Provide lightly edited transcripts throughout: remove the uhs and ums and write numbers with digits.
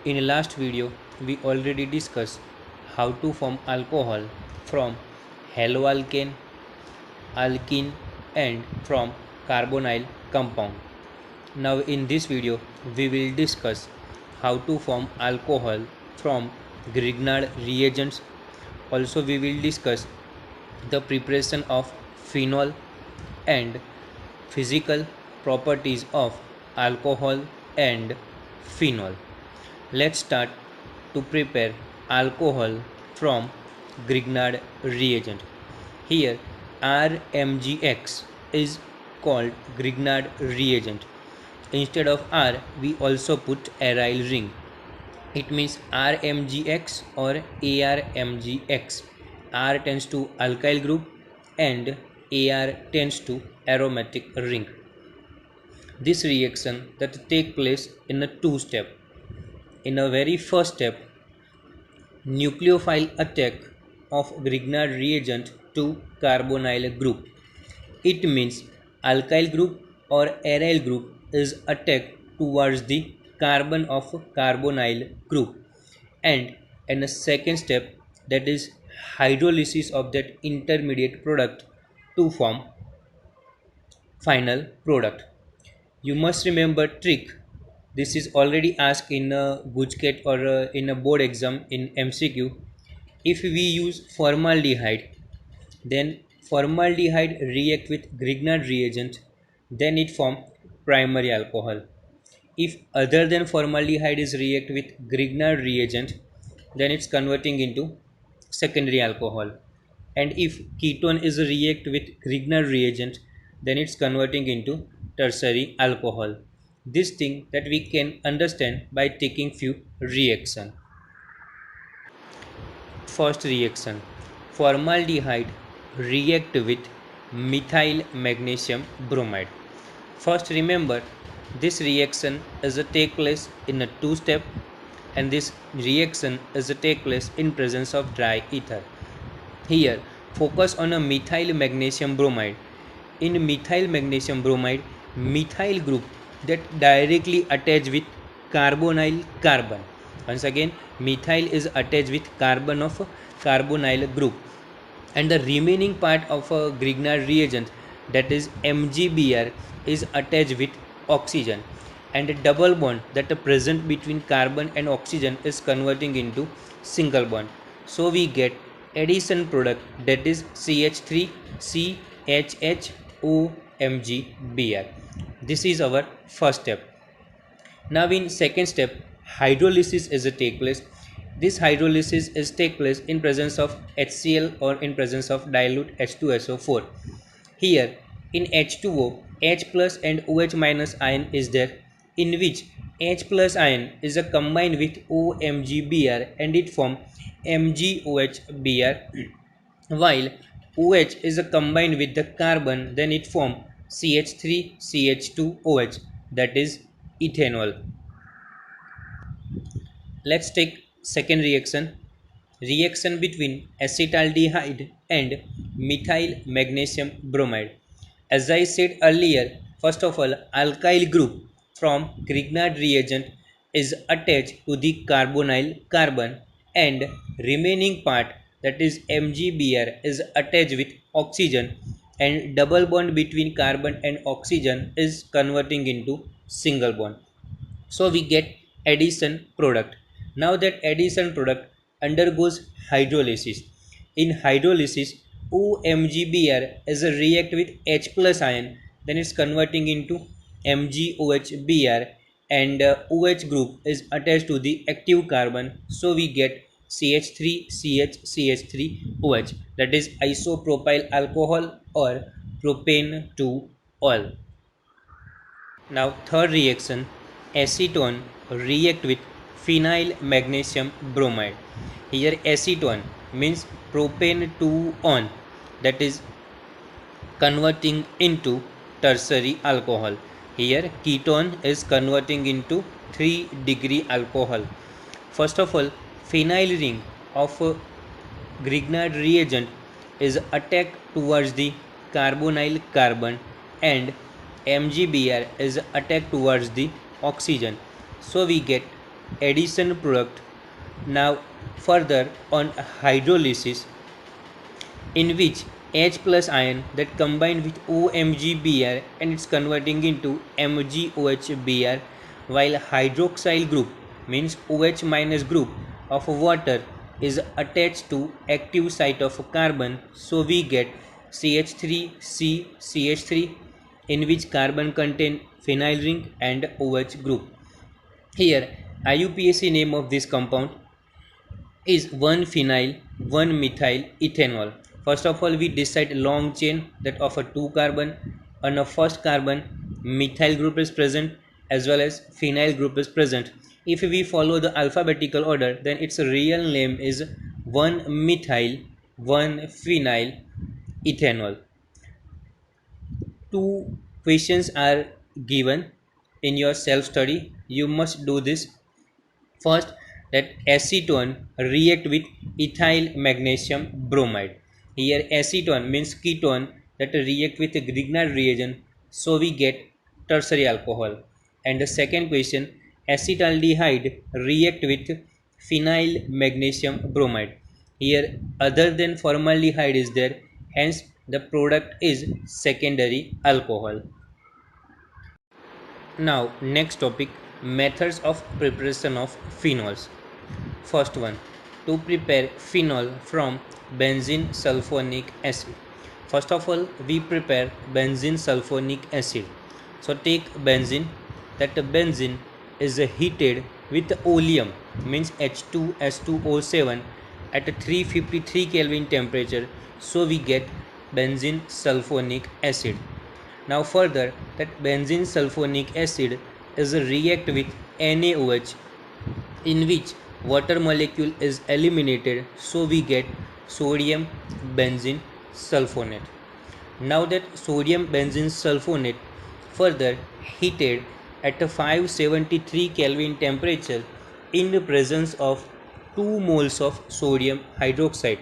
In last video, we already discussed how to form alcohol from haloalkane, alkene and from carbonyl compound. Now in this video, we will discuss how to form alcohol from Grignard reagents. Also we will discuss the preparation of phenol and physical properties of alcohol and phenol. Let's start to prepare alcohol from Grignard reagent. Here RMGX is called Grignard reagent. Instead of R we also put aryl ring. It means RMGX or ARMGX. R tends to alkyl group and AR tends to aromatic ring. This reaction that take place in a two step. In a very first step, nucleophile attack of Grignard reagent to carbonyl group. It means alkyl group or aryl group is attacked towards the carbon of carbonyl group, and in a second step, that is hydrolysis of that intermediate product to form final product. You must remember trick. This is already asked in a Gujket or in a board exam in MCQ. If we use formaldehyde, then formaldehyde react with Grignard reagent, then it form primary alcohol. If other than formaldehyde is react with Grignard reagent, then it's converting into secondary alcohol. And if ketone is react with Grignard reagent, then it's converting into tertiary alcohol. This thing that we can understand by taking few reaction. First reaction, formaldehyde react with methyl magnesium bromide. First remember, this reaction is a take place in a two step, and this reaction is a take place in presence of dry ether. Here focus on a methyl magnesium bromide. In methyl magnesium bromide, methyl group that directly attach with carbonyl carbon. Once again, methyl is attached with carbon of carbonyl group, and the remaining part of a Grignard reagent, that is MgBr, is attached with oxygen, and a double bond that is present between carbon and oxygen is converting into single bond. So we get addition product, that is CH3 CHHOMgBr. This is our first step. Now in second step, hydrolysis is a take place. This hydrolysis is take place in presence of HCl or in presence of dilute H2SO4. Here in H2O, H plus and OH minus ion is there, in which H plus ion is a combined with OMgBr and it form MgOHBr, while OH is a combined with the carbon, then it form CH3 CH2OH, that is ethanol. Let's take second reaction. Reaction between acetaldehyde and methyl magnesium bromide. As I said earlier, first of all, alkyl group from Grignard reagent is attached to the carbonyl carbon, and remaining part, that is MgBr, is attached with oxygen, and double bond between carbon and oxygen is converting into single bond. So we get addition product. Now that addition product undergoes hydrolysis. In hydrolysis, OMgBr is a react with H plus ion, then it's converting into MgOHBr, and OH group is attached to the active carbon, so we get CH3CH3OH, that is isopropyl alcohol or propane 2-ol. Now third reaction, acetone react with phenyl magnesium bromide. Here acetone means propane 2-on, that is converting into tertiary alcohol. Here ketone is converting into 3-degree alcohol. First of all, phenyl ring of Grignard reagent is attacked towards the carbonyl carbon, and MgBr is attacked towards the oxygen. So we get addition product. Now further on hydrolysis, in which H plus ion that combine with OMgBr and it's converting into MgOHBr, while hydroxyl group means OH minus group of water is attached to active site of carbon, so we get CH3CCH3, in which carbon contain phenyl ring and OH group. Here IUPAC name of this compound is 1-phenyl 1-methyl ethanol. First of all, we decide long chain that of a 2 carbon. On a first carbon, methyl group is present as well as phenyl group is present. If we follow the alphabetical order, then its real name is 1-methyl 1-phenyl ethanol. Two questions are given in your self study. You must do this. First, that acetone react with ethyl magnesium bromide. Here acetone means ketone that react with a Grignard reagent, so we get tertiary alcohol. And the second question, acetaldehyde react with phenyl magnesium bromide. Here other than formaldehyde is there, hence the product is secondary alcohol. Now next topic, methods of preparation of phenols. First one, to prepare phenol from benzene sulfonic acid. First of all, we prepare benzene sulfonic acid. So take benzene, that benzene is heated with oleum means H2S2O7 at a 353 Kelvin temperature, so we get benzene sulfonic acid. Now further, that benzene sulfonic acid is a react with NaOH, in which water molecule is eliminated, so we get sodium benzene sulfonate. Now that sodium benzene sulfonate further heated at a 573 Kelvin temperature in the presence of 2 moles of sodium hydroxide.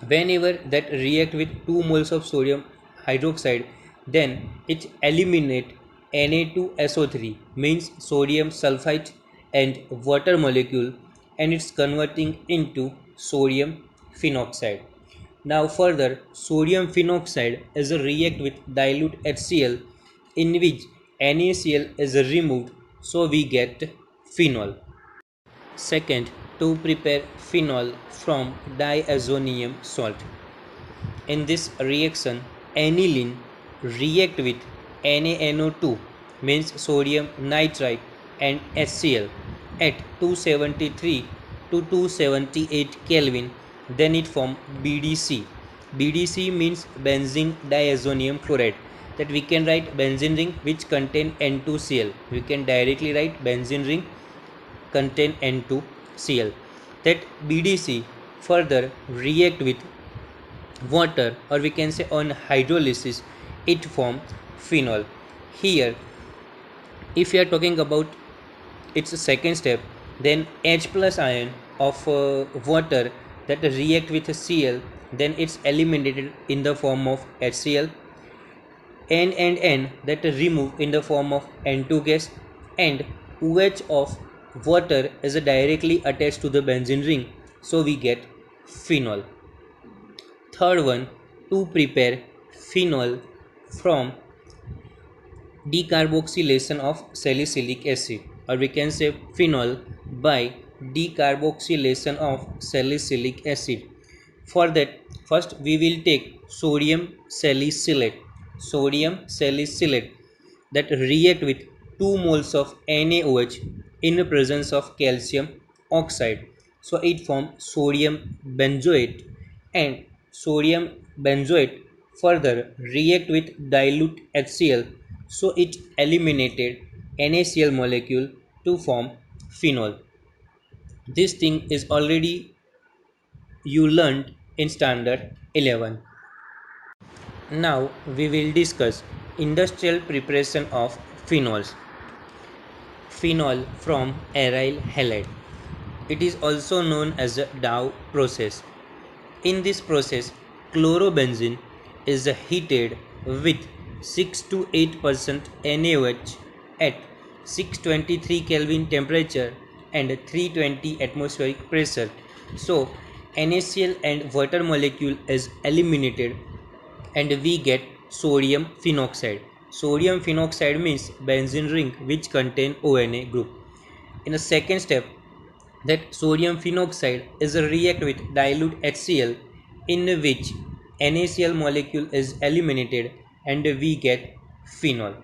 Whenever that react with 2 moles of sodium hydroxide, then it eliminate Na2SO3 means sodium sulfite and water molecule, and it's converting into sodium phenoxide. Now further, sodium phenoxide is a react with dilute HCl, in which NaCl is removed, so we get phenol. Second, to prepare phenol from diazonium salt. In this reaction, aniline react with NaNO2 means sodium nitrite and HCl at 273 to 278 Kelvin, then it form BDC. BDC means benzene diazonium chloride, that we can write benzene ring which contain N2Cl. We can directly write benzene ring contain N2Cl. That BDC further react with water, or we can say on hydrolysis it forms phenol. Here if we are talking about its second step, then H plus ion of water that react with Cl, then it's eliminated in the form of HCl. N and N that remove in the form of N2 gas, and OH of water is directly attached to the benzene ring, so we get phenol. Third one, to prepare phenol from decarboxylation of salicylic acid, or we can say phenol by decarboxylation of salicylic acid. For that, first we will take sodium salicylate. Sodium salicylate that react with 2 moles of NaOH in the presence of calcium oxide, so it forms sodium benzoate, and sodium benzoate further react with dilute HCl, so it eliminated NaCl molecule to form phenol. This thing is already you learned in standard 11. Now we will discuss industrial preparation of phenols. Phenol from aryl halide. It is also known as the Dow process. In this process, chlorobenzene is heated with 6 to 8% NaOH at 623 Kelvin temperature, and 320 atmospheric pressure. So NaCl and water molecule is eliminated and we get sodium phenoxide. Sodium phenoxide means benzene ring which contain ONA group. In the second step, that sodium phenoxide is a react with dilute HCl in which NaCl molecule is eliminated and we get phenol.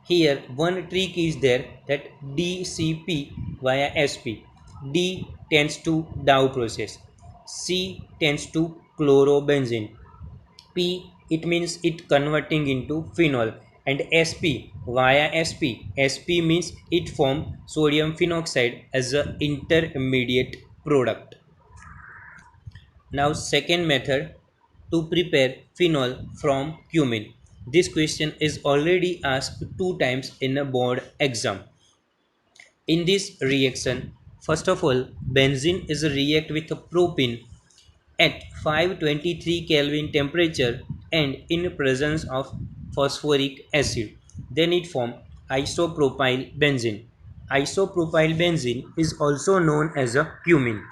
Here one trick is there, that DCP via SP. D tends to Dow process. C tends to chlorobenzene. P, it means it converting into phenol, and SP via SP means it form sodium phenoxide as a intermediate product. Now second method, to prepare phenol from cumin. This question is already asked 2 times in a board exam. In this reaction, first of all, benzene is a react with a propene at 523 Kelvin temperature and in presence of phosphoric acid. Then it forms isopropyl benzene. Isopropyl benzene is also known as a cumin.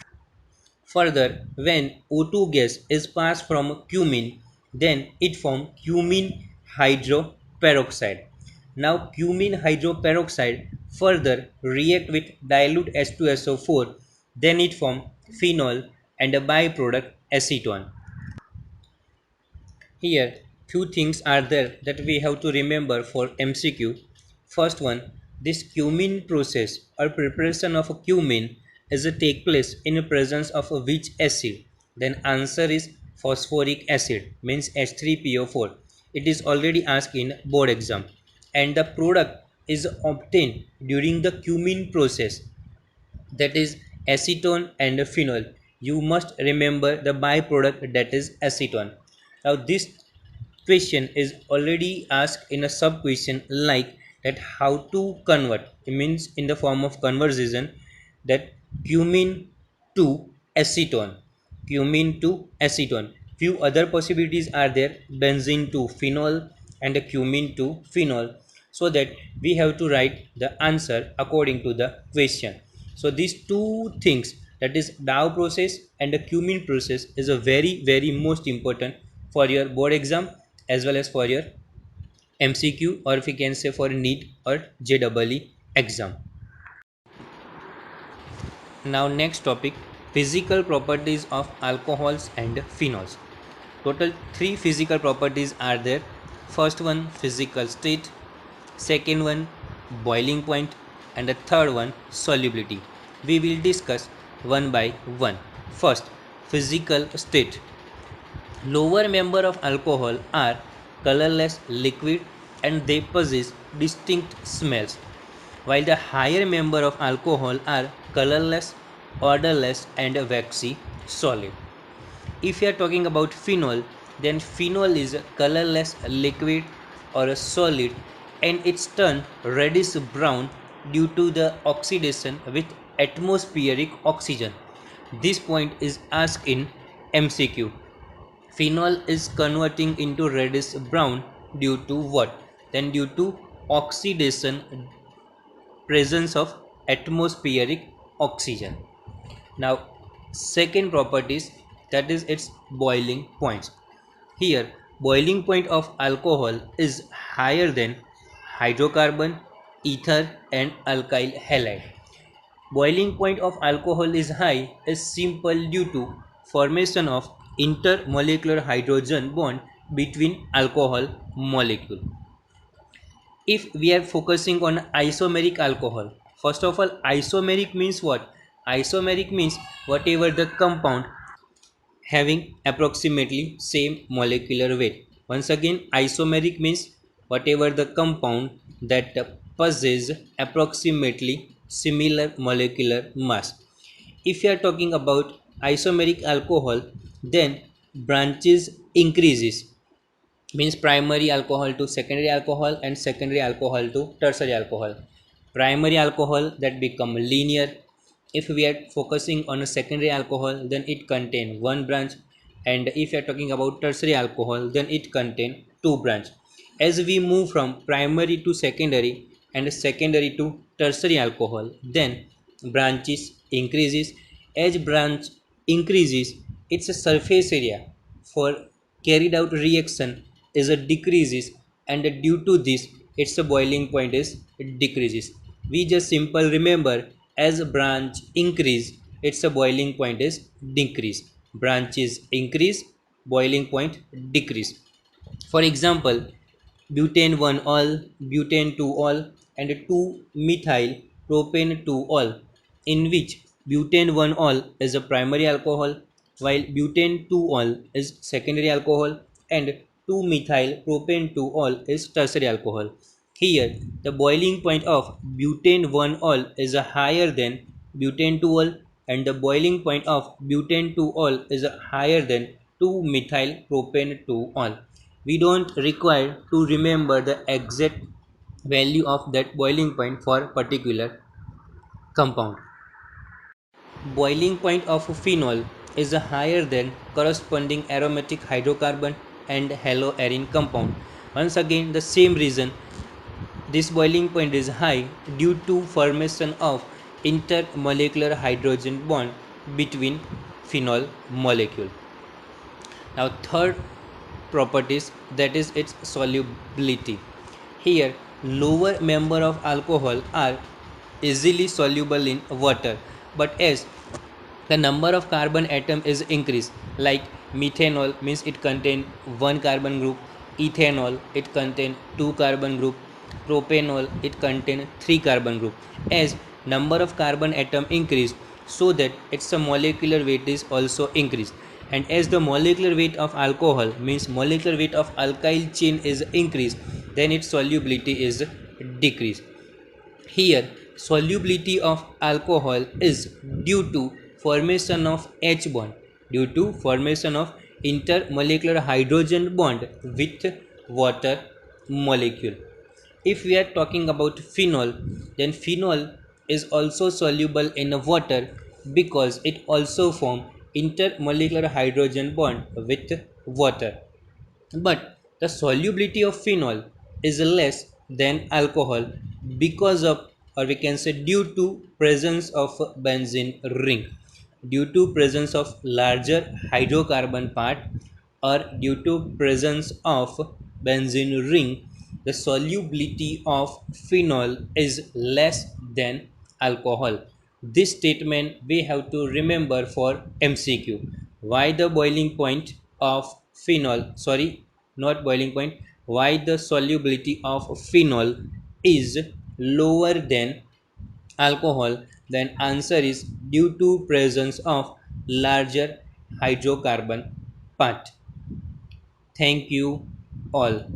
Further, when O2 gas is passed from cumin, then it forms cumin hydroperoxide. Now cumin hydroperoxide further react with dilute H2SO4, then it forms phenol and a byproduct acetone. Here few things are there that we have to remember for MCQ. First one, this cumin process or preparation of a cumin is a take place in the presence of a which acid? Then answer is phosphoric acid, means H3PO4. It is already asked in board exam. And the product is obtained during the cumin process, that is acetone and phenol. You must remember the byproduct, that is acetone. Now this question is already asked in a sub question like that, how to convert, it means in the form of conversion, that cumin to acetone, cumin to acetone. Few other possibilities are there, benzene to phenol and cumin to phenol, so that we have to write the answer according to the question. So these two things, that is Dow process and the cumin process, is a very most important for your board exam as well as for your MCQ, or if you can say for NEET or JEE exam. Now next topic, physical properties of alcohols and phenols. Total 3 physical properties are there. First one, physical state. Second one, boiling point. And the third one, solubility. We will discuss one by one. First, physical state. Lower member of alcohol are colorless liquid and they possess distinct smells, while the higher member of alcohol are colorless, odorless and waxy solid. If you are talking about phenol, then phenol is a colorless liquid or a solid and it's turned reddish brown due to the oxidation with atmospheric oxygen. This point is asked in MCQ. Phenol is converting into reddish brown due to what? Then due to oxidation, presence of atmospheric oxygen. Now second properties, that is its boiling points. Here boiling point of alcohol is higher than hydrocarbon, ether and alkyl halide. Boiling point of alcohol is high is simple due to formation of intermolecular hydrogen bond between alcohol molecule. If we are focusing on isomeric alcohol, first of all, isomeric means what? Isomeric means whatever the compound having approximately same molecular weight. Once again, isomeric means whatever the compound that possesses approximately similar molecular mass. If you are talking about isomeric alcohol, then branches increases, means primary alcohol to secondary alcohol and secondary alcohol to tertiary alcohol. Primary alcohol that become linear. If we are focusing on a secondary alcohol, then it contain one branch, and if you are talking about tertiary alcohol, then it contain two branch. As we move from primary to secondary and secondary to tertiary alcohol, then branches increases. As branch increases, its surface area for carried out reaction is a decreases, and due to this its boiling point is decreases. We just simple remember, as branch increase, its boiling point is decrease. Branches increase, boiling point decrease. For example, butane 1-ol, butane 2-ol, and 2-methyl propane 2-ol, in which butane 1-ol is a primary alcohol, while butane 2-ol is secondary alcohol, and 2-methyl propane 2-ol is tertiary alcohol. Here, the boiling point of butane 1-ol is higher than butane 2-ol, and the boiling point of butane 2-ol is higher than 2-methyl propane 2-ol. We don't require to remember the exact value of that boiling point for particular compound. Boiling point of phenol is higher than corresponding aromatic hydrocarbon and haloarine compound. Once again, the same reason, this boiling point is high due to formation of intermolecular hydrogen bond between phenol molecule. Now third properties, that is its solubility. Here lower member of alcohol are easily soluble in water, but as the number of carbon atom is increased, like methanol means it contain one carbon group, ethanol it contain two carbon group, propanol it contain three carbon group. As number of carbon atom increase, so that its molecular weight is also increased, and as the molecular weight of alcohol means molecular weight of alkyl chain is increased, then its solubility is decreased. Here, solubility of alcohol is due to formation of H bond, due to formation of intermolecular hydrogen bond with water molecule. If we are talking about phenol, then phenol is also soluble in water because it also forms intermolecular hydrogen bond with water. But the solubility of phenol is less than alcohol because of, or we can say due to presence of benzene ring, due to presence of larger hydrocarbon part, or due to presence of benzene ring, the solubility of phenol is less than alcohol. This statement we have to remember for MCQ. Why the boiling point of phenol, sorry, not boiling point, why the solubility of phenol is lower than alcohol? Then answer is due to presence of larger hydrocarbon part. Thank you all.